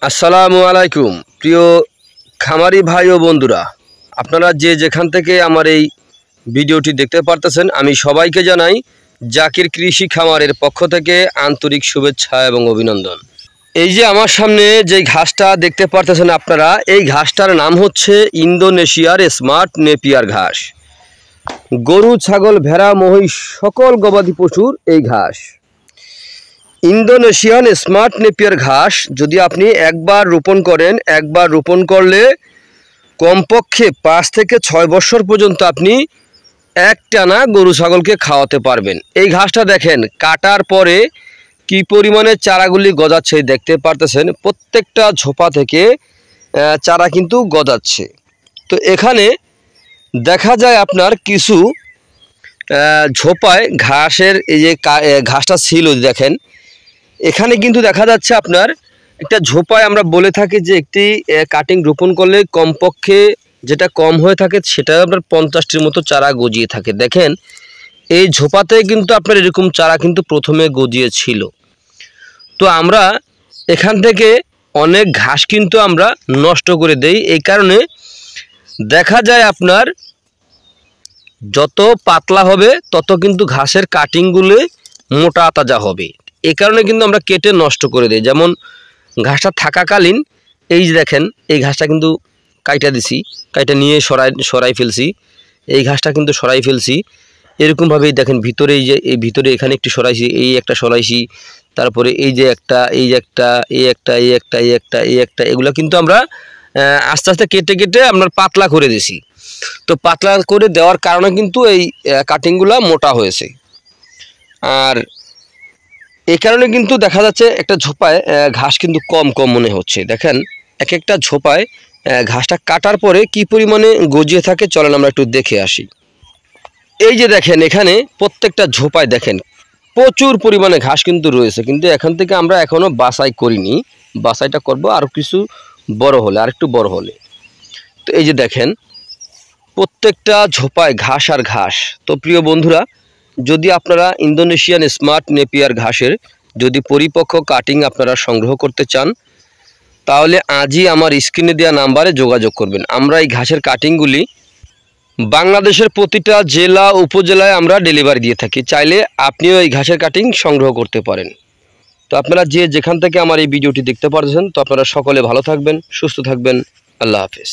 আসসালামু আলাইকুম প্রিয় খামারি ভাই ও বন্ধুরা, আপনারা যে যেখান থেকে আমার এই ভিডিওটি দেখতে পারতেছেন, আমি সবাইকে জানাই জাকির কৃষি খামারের পক্ষ থেকে আন্তরিক শুভেচ্ছা এবং অভিনন্দন। এই যে আমার সামনে যে ঘাসটা দেখতে পারতেছেন আপনারা, এই ঘাসটার নাম হচ্ছে ইন্দোনেশিয়ার স্মার্ট নেপিয়ার ঘাস। গরু, ছাগল, ভেড়া, মহিষ সকল গবাদি পশুর এই ঘাস। ইন্দোনেশিয়ান স্মার্ট নেপিয়ার ঘাস যদি আপনি একবার রোপণ করেন, একবার রোপণ করলে কমপক্ষে 5 থেকে 6 বছর পর্যন্ত আপনি একটানা গরু ছাগলকে খাওয়াতে পারবেন। এই ঘাসটা দেখেন কাটার পরে কি পরিমাণে চারাগুলি গজাচ্ছে দেখতে পারতেছেন। প্রত্যেকটা ঝোপা থেকে চারা কিন্তু গজাচ্ছে। তো এখানে দেখা যায় আপনার কিছু ঝোপায় ঘাসের এই যে ঘাসটা ছিল দেখেন, এখানে কিন্তু দেখা যাচ্ছে আপনার একটা ঝোপায় আমরা বলে থাকি যে একটি কাটিং রোপণ করলে কমপক্ষে যেটা কম হয়ে থাকে সেটা আপনার 50টির মতো চারা গজিয়ে থাকে। দেখেন এই ঝোপাতে কিন্তু আপনার এরকম চারা কিন্তু প্রথমে গজিয়েছিল। তো আমরা এখান থেকে অনেক ঘাস কিন্তু আমরা নষ্ট করে দেই। এই কারণে দেখা যায় আপনার যত পাতলা হবে তত কিন্তু ঘাসের কাটিংগুলো মোটা তাজা হবে। এই কারণে কিন্তু আমরা কেটে নষ্ট করে দিই। যেমন ঘাসটা থাকাকালীন এই যে দেখেন এই ঘাসটা কিন্তু কাইটা দিছি, কাইটা নিয়ে সরাই ফেলছি। এই ঘাসটা কিন্তু সরাই ফেলছি। এরকমভাবেই দেখেন ভিতরে এই যে এই ভিতরে এখানে একটু সরাইছি, এই একটা সরাইছি, তারপরে এই যে একটা, এই যে একটা, এই একটা, এই একটা, এই একটা, এই একটা, এগুলো কিন্তু আমরা আস্তে আস্তে কেটে কেটে আপনার পাতলা করে দিছি। তো পাতলা করে দেওয়ার কারণে কিন্তু এই কাটিংগুলো মোটা হয়েছে। আর এই কারণে কিন্তু দেখা যাচ্ছে একটা ঝোপায় ঘাস কিন্তু কম কম মনে হচ্ছে। দেখেন এক একটা ঝোপায় ঘাসটা কাটার পরে কি পরিমাণে গজিয়ে থাকে, চলেন আমরা একটু দেখে আসি। এই যে দেখেন এখানে প্রত্যেকটা ঝোপায় দেখেন প্রচুর পরিমাণে ঘাস কিন্তু রয়েছে, কিন্তু এখান থেকে আমরা এখনও বাছাই করিনি। বাছাইটা করব আর কিছু বড় হলে, আর একটু বড় হলে। তো এই যে দেখেন প্রত্যেকটা ঝোপায় ঘাস আর ঘাস। তো প্রিয় বন্ধুরা, যদি আপনারা ইন্দোনেশিয়ান স্মার্ট নেপিয়ার ঘাসের যদি পরিপক্ক কাটিং আপনারা সংগ্রহ করতে চান, তাহলে আজই আমার স্ক্রিনে দেওয়া নাম্বারে যোগাযোগ করবেন। আমরা এই ঘাসের কাটিংগুলি বাংলাদেশের প্রতিটা জেলা উপজেলায় আমরা ডেলিভারি দিয়ে থাকি। চাইলে আপনিও এই ঘাসের কাটিং সংগ্রহ করতে পারেন। তো আপনারা যে যেখান থেকে আমার এই ভিডিওটি দেখতে পারছেন, তো আপনারা সকলে ভালো থাকবেন, সুস্থ থাকবেন। আল্লাহ হাফেজ।